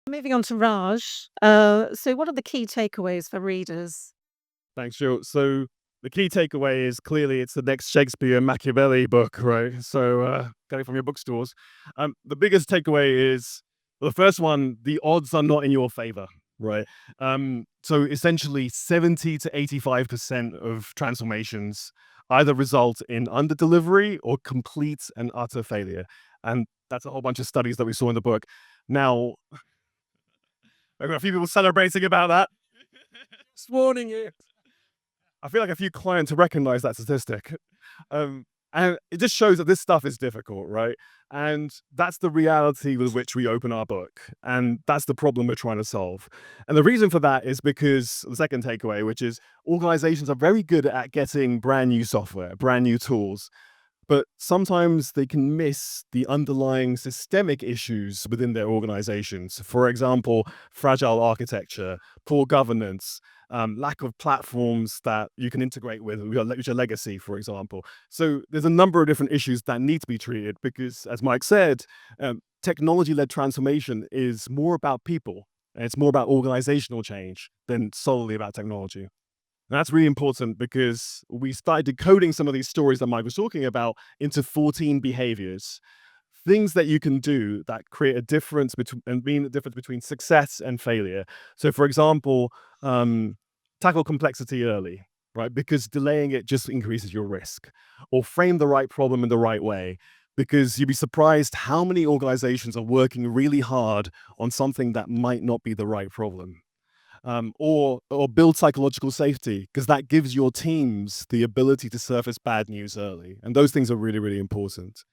Moving on to Raj. So what are the key takeaways for readers? Thanks, Jill. So the key takeaway is clearly it's the next Shakespeare Machiavelli book, right? So get it from your bookstores. The biggest takeaway is well, the first one: the odds are not in your favor, right? So essentially, 70 to 85% of transformations either result in under delivery or complete and utter failure, and that's a whole bunch of studies that we saw in the book. Now, there are a few people celebrating about that. Just warning you. I feel like a few clients recognize that statistic. Um, and it just shows that this stuff is difficult, right? And that's the reality with which we open our book. And that's the problem we're trying to solve. And the reason for that is because the second takeaway, which is organizations are very good at getting brand new software, brand new tools, but sometimes they can miss the underlying systemic issues within their organizations. For example, fragile architecture, poor governance, lack of platforms that you can integrate with, which are legacy, for example. So there's a number of different issues that need to be treated because, as Mike said, technology-led transformation is more about people, and it's more about organizational change than solely about technology. And that's really important because we started decoding some of these stories that Mike was talking about into 14 behaviors, things that you can do that create a difference between and mean the difference between success and failure. So, for example, tackle complexity early, right? Because delaying it just increases your risk, or frame the right problem in the right way. Because you'd be surprised how many organizations are working really hard on something that might not be the right problem, or build psychological safety because that gives your teams the ability to surface bad news early, and those things are really really important.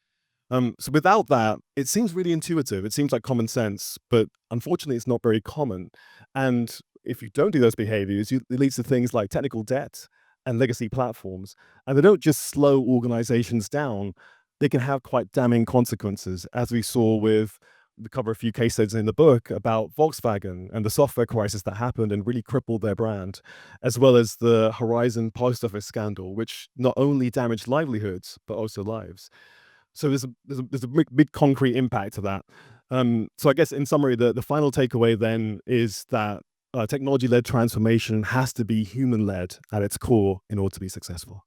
So without that, it seems really intuitive. It seems like common sense, but unfortunately, it's not very common. And if you don't do those behaviors, it leads to things like technical debt and legacy platforms. And they don't just slow organizations down; they can have quite damning consequences, as we saw with we cover a few case studies in the book about Volkswagen and the software crisis that happened and really crippled their brand, as well as the Horizon post office scandal, which not only damaged livelihoods but also lives. So there's a big concrete impact to that. So I guess in summary, the final takeaway then is that technology led transformation has to be human led at its core in order to be successful.